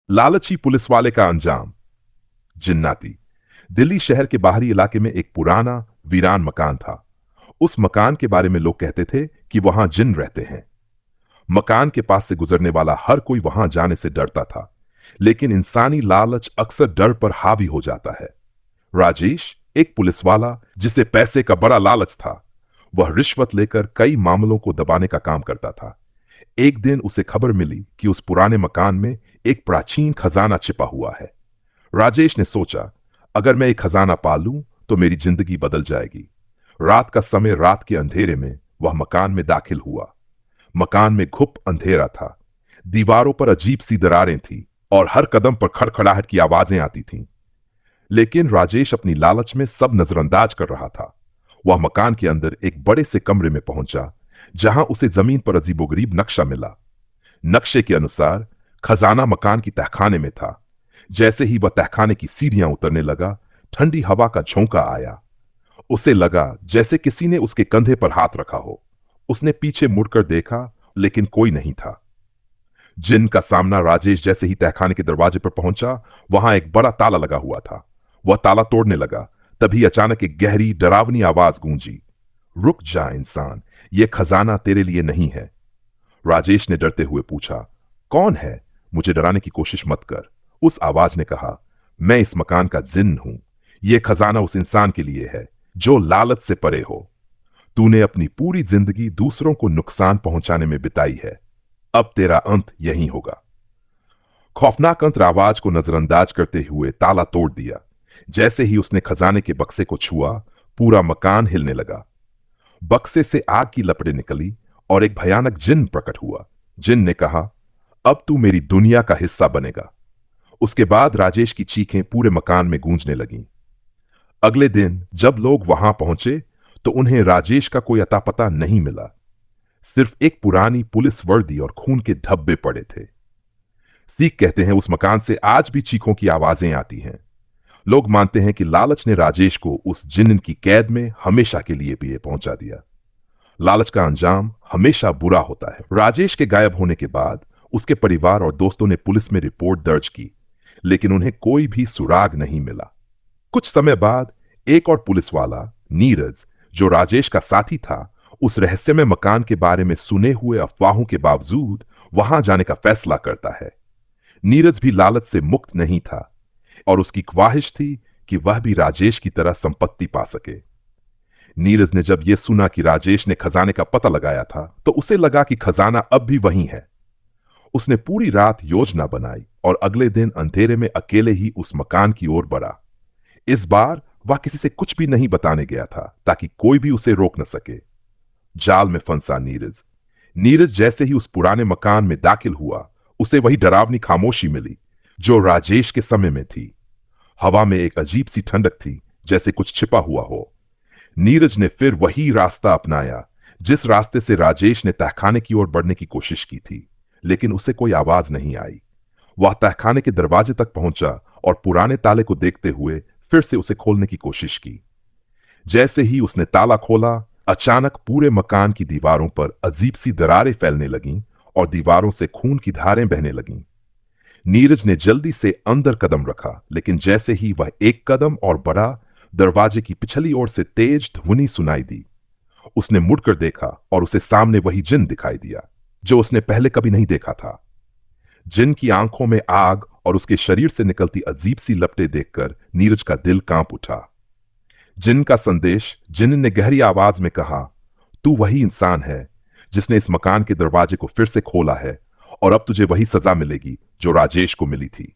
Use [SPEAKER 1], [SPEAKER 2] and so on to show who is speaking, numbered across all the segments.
[SPEAKER 1] लालची पुलिस वाले का अंजाम। जिन्नाती। दिल्ली शहर के बाहरी इलाके में एक पुराना वीरान मकान था। उस मकान के बारे में लोग कहते थे कि वहां जिन रहते हैं। मकान के पास से गुजरने वाला हर कोई वहां जाने से डरता था। लेकिन इंसानी लालच अक्सर डर पर हावी हो जाता है। राजेश एक पुलिस वाला जिसे पैसे का बड़ा लालच था। वह रिश्वत लेकर कई मामलों को दबाने का काम करता था। एक दिन उसे खबर मिली कि उस पुराने मकान में एक प्राचीन खजाना छिपा हुआ है। राजेश ने सोचा, अगर मैं एक खजाना पालूं तो मेरी जिंदगी बदल जाएगी। रात का समय, रात के अंधेरे में वह मकान में दाखिल हुआ। मकान में घुप अंधेरा था। दीवारों पर अजीब सी दरारें थीं और हर कदम पर खड़खड़ाहट की आवाजें आती थीं। लेकिन राजेश अपनी लालच में सब नजरअंदाज कर रहा था। वह मकान के अंदर एक बड़े से कमरे में पहुंचा, जहां उसे जमीन पर अजीबोगरीब नक्शा मिला। नक्शे के अनुसार खजाना मकान की तहखाने में था। जैसे ही वह तहखाने की सीढ़ियां उतरने लगा, ठंडी हवा का झोंका आया। उसे लगा जैसे किसी ने उसके कंधे पर हाथ रखा हो। उसने पीछे मुड़कर देखा, लेकिन कोई नहीं था। जिन का सामना राजेश जैसे ही तहखाने के दरवाजे पर पहुंचा, वहां एक बड़ा ताला लगा हुआ था। वह ताला तोड़ने लगा, तभी अचानक एक गहरी डरावनी आवाज गूंजी। रुक जा इंसान, यह खजाना तेरे लिए नहीं है। राजेश ने डरते हुए पूछा, कौन है? मुझे डराने की कोशिश मत कर। उस आवाज ने कहा, मैं इस मकान का जिन्न हूं। यह खजाना उस इंसान के लिए है जो लालच से परे हो। तूने अपनी पूरी जिंदगी दूसरों को नुकसान पहुंचाने में बिताई है। अब तेरा अंत यहीं होगा। खौफनाक अंतर आवाज को नजरअंदाज करते हुए ताला तोड़ दिया। जैसे ही उसने खजाने के बक्से को छुआ, पूरा मकान हिलने लगा। बक्से से आग की लपटें निकली और एक भयानक जिन्न प्रकट हुआ। जिन्न ने कहा, अब तू मेरी दुनिया का हिस्सा बनेगा। उसके बाद राजेश की चीखें पूरे मकान में गूंजने लगीं। अगले दिन जब लोग वहां पहुंचे तो उन्हें राजेश का कोई अता पता नहीं मिला। सिर्फ एक पुरानी पुलिस वर्दी और खून के धब्बे पड़े थे। सीख कहते हैं उस मकान से आज भी चीखों की आवाजें आती हैं। लोग मानते हैं कि लालच ने राजेश को उस जिन्न की कैद में हमेशा के लिए भी पहुंचा दिया। लालच का अंजाम हमेशा बुरा होता है। राजेश के गायब होने के बाद उसके परिवार और दोस्तों ने पुलिस में रिपोर्ट दर्ज की, लेकिन उन्हें कोई भी सुराग नहीं मिला। कुछ समय बाद एक और पुलिस वाला, नीरज, जो राजेश का साथी था, उस रहस्यमय मकान के बारे में सुने हुए अफवाहों के बावजूद वहां जाने का फैसला करता है। नीरज भी लालच से मुक्त नहीं था और उसकी ख्वाहिश थी कि वह भी राजेश की तरह संपत्ति पा सके। नीरज ने जब यह सुना कि राजेश ने खजाने का पता लगाया था, तो उसे लगा कि खजाना अब भी वहीं है। उसने पूरी रात योजना बनाई और अगले दिन अंधेरे में अकेले ही उस मकान की ओर बढ़ा। इस बार वह किसी से कुछ भी नहीं बताने गया था, ताकि कोई भी उसे रोक न सके। जाल में फंसा नीरज। नीरज जैसे ही उस पुराने मकान में दाखिल हुआ, उसे वही डरावनी खामोशी मिली जो राजेश के समय में थी। हवा में एक अजीब सी ठंडक थी, जैसे कुछ छिपा हुआ हो। नीरज ने फिर वही रास्ता अपनाया जिस रास्ते से राजेश ने तहखाने की ओर बढ़ने की कोशिश की थी, लेकिन उसे कोई आवाज नहीं आई। वह तहखाने के दरवाजे तक पहुंचा और पुराने ताले को देखते हुए फिर से उसे खोलने की कोशिश की। जैसे ही उसने ताला खोला, अचानक पूरे मकान की दीवारों पर अजीब सी दरारें फैलने लगीं और दीवारों से खून की धारें बहने लगीं। नीरज ने जल्दी से अंदर कदम रखा, लेकिन जैसे ही वह एक कदम और बढ़ा, दरवाजे की पिछली ओर से तेज ध्वनि सुनाई दी। उसने मुड़कर देखा और उसे सामने वही जिन दिखाई दिया जो उसने पहले कभी नहीं देखा था। जिन की आंखों में आग और उसके शरीर से निकलती अजीब सी लपटें देखकर नीरज का दिल कांप उठा। जिन का संदेश, जिन ने गहरी आवाज में कहा, तू वही इंसान है जिसने इस मकान के दरवाजे को फिर से खोला है और अब तुझे वही सजा मिलेगी जो राजेश को मिली थी।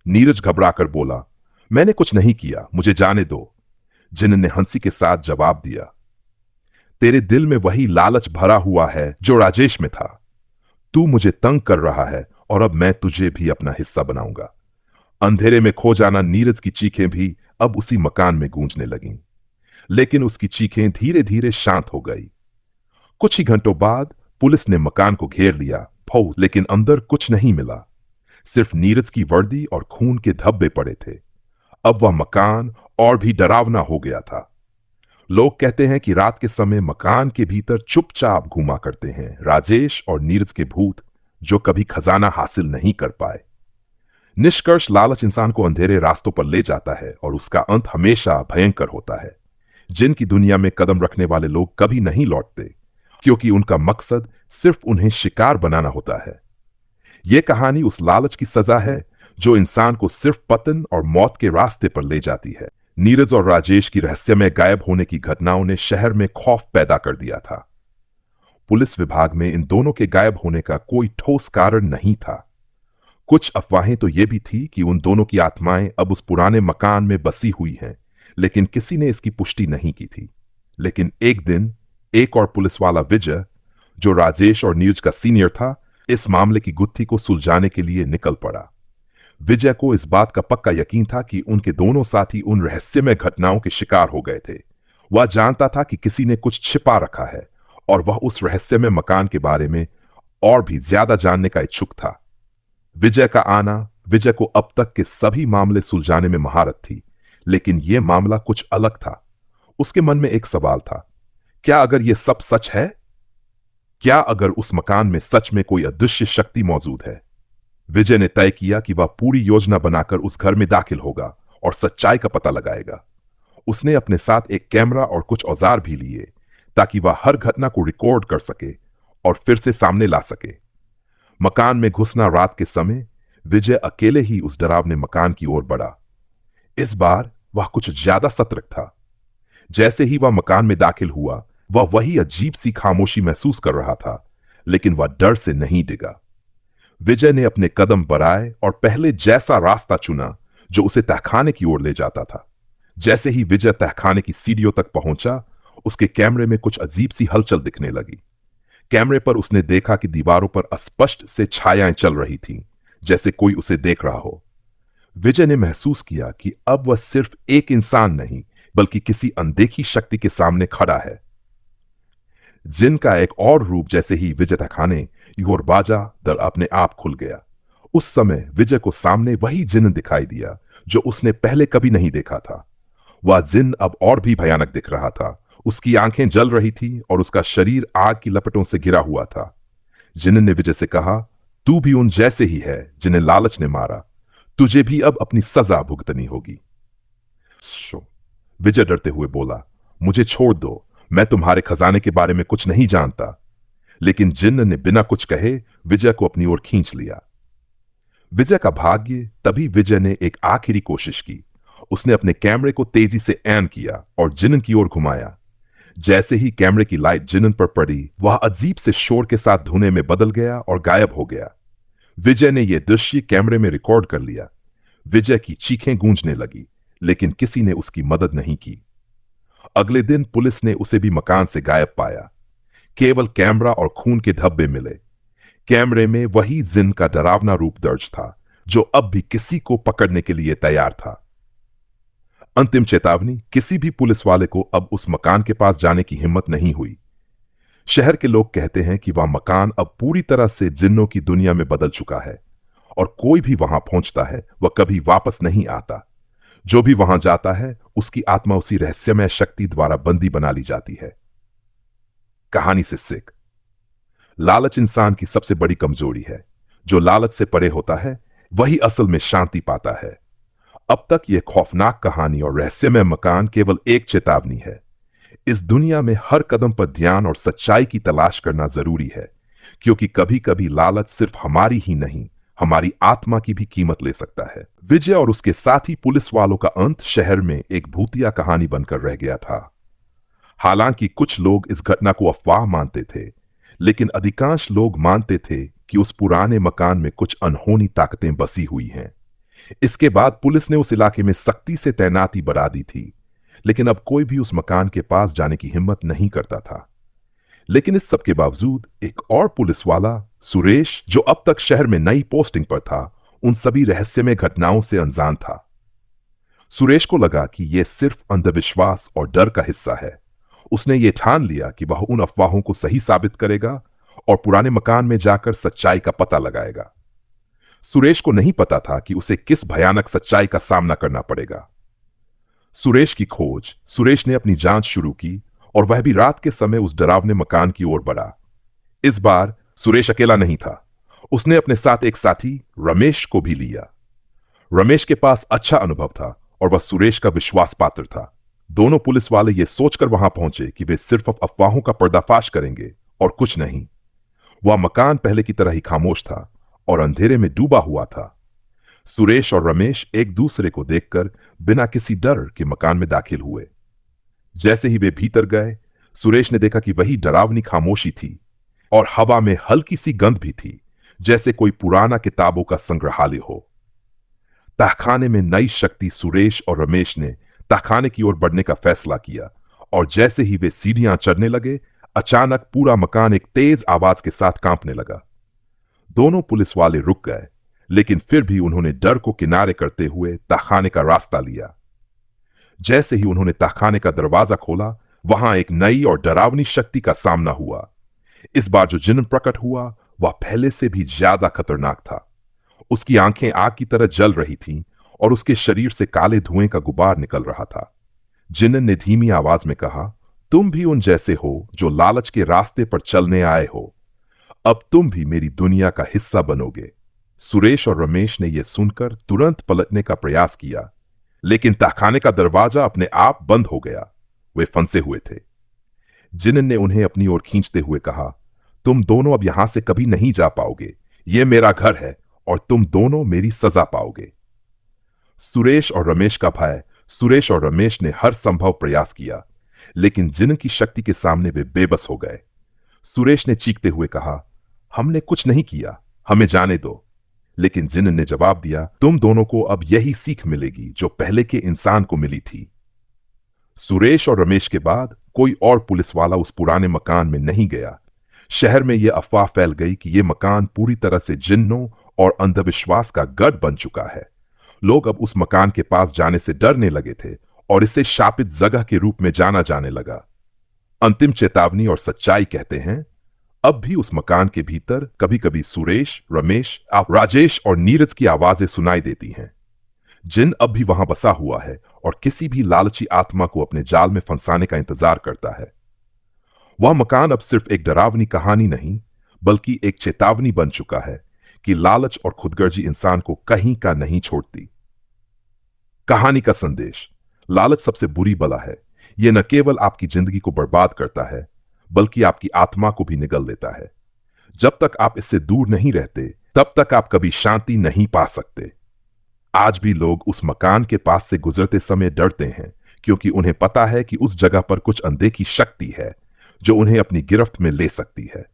[SPEAKER 1] नीरज घबराकर बोला, मैंने कुछ नहीं किया, मुझे जाने दो। जिन ने हंसी के साथ जवाब दिया, तेरे दिल में वही लालच भरा हुआ है जो राजेश में था। तू मुझे तंग कर रहा है और अब मैं तुझे भी अपना हिस्सा बनाऊंगा। अंधेरे में खो जाना नीरज की चीखें भी अब उसी मकान में गूंजने लगीं, लेकिन उसकी चीखें धीरे धीरे शांत हो गई। कुछ ही घंटों बाद पुलिस ने मकान को घेर लिया, लेकिन अंदर कुछ नहीं मिला। सिर्फ नीरज की वर्दी और खून के धब्बे पड़े थे। अब वह मकान और भी डरावना हो गया था। लोग कहते हैं कि रात के समय मकान के भीतर चुपचाप घूमा करते हैं राजेश और नीरज के भूत, जो कभी खजाना हासिल नहीं कर पाए। निष्कर्ष, लालच इंसान को अंधेरे रास्तों पर ले जाता है और उसका अंत हमेशा भयंकर होता है। जिनकी दुनिया में कदम रखने वाले लोग कभी नहीं लौटते, क्योंकि उनका मकसद सिर्फ उन्हें शिकार बनाना होता है। यह कहानी उस लालच की सजा है जो इंसान को सिर्फ पतन और मौत के रास्ते पर ले जाती है। नीरज और राजेश की रहस्यमय गायब होने की घटनाओं ने शहर में खौफ पैदा कर दिया था। पुलिस विभाग में इन दोनों के गायब होने का कोई ठोस कारण नहीं था। कुछ अफवाहें तो यह भी थी कि उन दोनों की आत्माएं अब उस पुराने मकान में बसी हुई हैं, लेकिन किसी ने इसकी पुष्टि नहीं की थी। लेकिन एक दिन एक और पुलिस वाला विजय, जो राजेश और नीरज का सीनियर था, इस मामले की गुत्थी को सुलझाने के लिए निकल पड़ा। विजय को इस बात का पक्का यकीन था कि उनके दोनों साथी उन रहस्यमय घटनाओं के शिकार हो गए थे। वह जानता था कि किसी ने कुछ छिपा रखा है और वह उस रहस्यमय मकान के बारे में और भी ज्यादा जानने का इच्छुक था। विजय का आना विजय को अब तक के सभी मामले सुलझाने में महारत थी, लेकिन यह मामला कुछ अलग था। उसके मन में एक सवाल था, क्या अगर यह सब सच है? क्या अगर उस मकान में सच में कोई अदृश्य शक्ति मौजूद है? विजय ने तय किया कि वह पूरी योजना बनाकर उस घर में दाखिल होगा और सच्चाई का पता लगाएगा। उसने अपने साथ एक कैमरा और कुछ औजार भी लिए ताकि वह हर घटना को रिकॉर्ड कर सके और फिर से सामने ला सके। मकान में घुसना रात के समय विजय अकेले ही उस डरावने मकान की ओर बढ़ा। इस बार वह कुछ ज्यादा सतर्क था। जैसे ही वह मकान में दाखिल हुआ, वह वही अजीब सी खामोशी महसूस कर रहा था, लेकिन वह डर से नहीं डिगा। विजय ने अपने कदम बढ़ाए और पहले जैसा रास्ता चुना जो उसे तहखाने की ओर ले जाता था। जैसे ही विजय तहखाने की सीढ़ियों तक पहुंचा, उसके कैमरे में कुछ अजीब सी हलचल दिखने लगी। कैमरे पर उसने देखा कि दीवारों पर अस्पष्ट से छायाएं चल रही थीं, जैसे कोई उसे देख रहा हो। विजय ने महसूस किया कि अब वह सिर्फ एक इंसान नहीं, बल्कि किसी अनदेखी शक्ति के सामने खड़ा है। जिन का एक और रूप जैसे ही विजय तहखाने की ओर बाजा, दर अपने आप खुल गया। उस समय विजय को सामने वही जिन दिखाई दिया जो उसने पहले कभी नहीं देखा था। वह जिन अब और भी भयानक दिख रहा था। उसकी आंखें जल रही थी और उसका शरीर आग की लपटों से घिरा हुआ था। जिन ने विजय से कहा, तू भी उन जैसे ही है जिन्हें लालच ने मारा। तुझे भी अब अपनी सजा भुगतनी होगी। विजय डरते हुए बोला, मुझे छोड़ दो, मैं तुम्हारे खजाने के बारे में कुछ नहीं जानता। लेकिन जिन्न ने बिना कुछ कहे विजय को अपनी ओर खींच लिया। विजय का भाग्य, तभी विजय ने एक आखिरी कोशिश की। उसने अपने कैमरे को तेजी से ऐन किया और जिन्न की ओर घुमाया। जैसे ही कैमरे की लाइट जिन्न पर पड़ी, वह अजीब से शोर के साथ धुएं में बदल गया और गायब हो गया। विजय ने यह दृश्य कैमरे में रिकॉर्ड कर लिया। विजय की चीखें गूंजने लगी, लेकिन किसी ने उसकी मदद नहीं की। अगले दिन पुलिस ने उसे भी मकान से गायब पाया। केवल कैमरा और खून के धब्बे मिले। कैमरे में वही जिन का डरावना रूप दर्ज था, जो अब भी किसी को पकड़ने के लिए तैयार था। अंतिम चेतावनी, किसी भी पुलिस वाले को अब उस मकान के पास जाने की हिम्मत नहीं हुई। शहर के लोग कहते हैं कि वह मकान अब पूरी तरह से जिन्नों की दुनिया में बदल चुका है और कोई भी वहां पहुंचता है वह कभी वापस नहीं आता। जो भी वहां जाता है, उसकी आत्मा उसी रहस्यमय शक्ति द्वारा बंदी बना ली जाती है। कहानी से सीख, लालच इंसान की सबसे बड़ी कमजोरी है। जो लालच से परे होता है, वही असल में शांति पाता है। अब तक यह खौफनाक कहानी और रहस्यमय मकान केवल एक चेतावनी है। इस दुनिया में हर कदम पर ध्यान और सच्चाई की तलाश करना जरूरी है, क्योंकि कभी कभी लालच सिर्फ हमारी ही नहीं, हमारी आत्मा की भी कीमत ले सकता है। विजय और उसके साथी पुलिस वालों का अंत शहर में एक भूतिया कहानी बनकर रह गया था। हालांकि कुछ लोग इस घटना को अफवाह मानते थे, लेकिन अधिकांश लोग मानते थे कि उस पुराने मकान में कुछ अनहोनी ताकतें बसी हुई हैं। इसके बाद पुलिस ने उस इलाके में सख्ती से तैनाती बढ़ा दी थी, लेकिन अब कोई भी उस मकान के पास जाने की हिम्मत नहीं करता था। लेकिन इस सब के बावजूद एक और पुलिस वाला, सुरेश, जो अब तक शहर में नई पोस्टिंग पर था, उन सभी रहस्यमय घटनाओं से अनजान था। सुरेश को लगा कि यह सिर्फ अंधविश्वास और डर का हिस्सा है। उसने ये ठान लिया कि वह उन अफवाहों को सही साबित करेगा और पुराने मकान में जाकर सच्चाई का पता लगाएगा। सुरेश को नहीं पता था कि उसे किस भयानक सच्चाई का सामना करना पड़ेगा। सुरेश की खोज, सुरेश ने अपनी जांच शुरू की और वह भी रात के समय उस डरावने मकान की ओर बढ़ा। इस बार सुरेश अकेला नहीं था। उसने अपने साथ एक साथी रमेश को भी लिया। रमेश के पास अच्छा अनुभव था और वह सुरेश का विश्वास पात्र था। दोनों पुलिस वाले ये सोचकर वहां पहुंचे कि वे सिर्फ अफवाहों का पर्दाफाश करेंगे और कुछ नहीं। वह मकान पहले की तरह ही खामोश था और अंधेरे में डूबा हुआ था। सुरेश और रमेश एक दूसरे को देखकर बिना किसी डर के मकान में दाखिल हुए। जैसे ही वे भीतर गए, सुरेश ने देखा कि वही डरावनी खामोशी थी और हवा में हल्की सी गंध भी थी, जैसे कोई पुराना किताबों का संग्रहालय हो। तहखाने में नई शक्ति सुरेश और रमेश ने तहखाने की ओर बढ़ने का फैसला किया और जैसे ही वे सीढ़ियां चढ़ने लगे, अचानक पूरा मकान एक तेज आवाज के साथ कांपने लगा। दोनों पुलिस वाले रुक गए, लेकिन फिर भी उन्होंने डर को किनारे करते हुए तहखाने का रास्ता लिया। जैसे ही उन्होंने तहखाने का दरवाजा खोला, वहां एक नई और डरावनी शक्ति का सामना हुआ। इस बार जो जिन्न प्रकट हुआ वह पहले से भी ज्यादा खतरनाक था। उसकी आंखें आग की तरह जल रही थीं और उसके शरीर से काले धुएं का गुबार निकल रहा था। जिन्न ने धीमी आवाज में कहा, तुम भी उन जैसे हो जो लालच के रास्ते पर चलने आए हो। अब तुम भी मेरी दुनिया का हिस्सा बनोगे। सुरेश और रमेश ने यह सुनकर तुरंत पलटने का प्रयास किया, लेकिन तहखाने का दरवाजा अपने आप बंद हो गया। वे फंसे हुए थे। जिन्न ने उन्हें अपनी ओर खींचते हुए कहा, तुम दोनों अब यहां से कभी नहीं जा पाओगे। यह मेरा घर है और तुम दोनों मेरी सजा पाओगे। सुरेश और रमेश ने हर संभव प्रयास किया, लेकिन जिन्न की शक्ति के सामने वे बेबस हो गए। सुरेश ने चीखते हुए कहा, हमने कुछ नहीं किया, हमें जाने दो। लेकिन जिन्न ने जवाब दिया, तुम दोनों को अब यही सीख मिलेगी जो पहले के इंसान को मिली थी। सुरेश और रमेश के बाद कोई और पुलिस वाला उस पुराने मकान में नहीं गया। शहर में यह अफवाह फैल गई कि यह मकान पूरी तरह से जिन्नों और अंधविश्वास का गढ़ बन चुका है। लोग अब उस मकान के पास जाने से डरने लगे थे और इसे शापित जगह के रूप में जाना जाने लगा। अंतिम चेतावनी और सच्चाई कहते हैं, अब भी उस मकान के भीतर कभी कभी सुरेश, रमेश, राजेश और नीरज की आवाजें सुनाई देती हैं। जिन अब भी वहां बसा हुआ है और किसी भी लालची आत्मा को अपने जाल में फंसाने का इंतजार करता है। वह मकान अब सिर्फ एक डरावनी कहानी नहीं, बल्कि एक चेतावनी बन चुका है कि लालच और खुदगर्जी इंसान को कहीं का नहीं छोड़ती। कहानी का संदेश, लालच सबसे बुरी बला है। यह न केवल आपकी जिंदगी को बर्बाद करता है, बल्कि आपकी आत्मा को भी निगल लेता है। जब तक आप इससे दूर नहीं रहते, तब तक आप कभी शांति नहीं पा सकते। आज भी लोग उस मकान के पास से गुजरते समय डरते हैं, क्योंकि उन्हें पता है कि उस जगह पर कुछ अनदेखी शक्ति है जो उन्हें अपनी गिरफ्त में ले सकती है।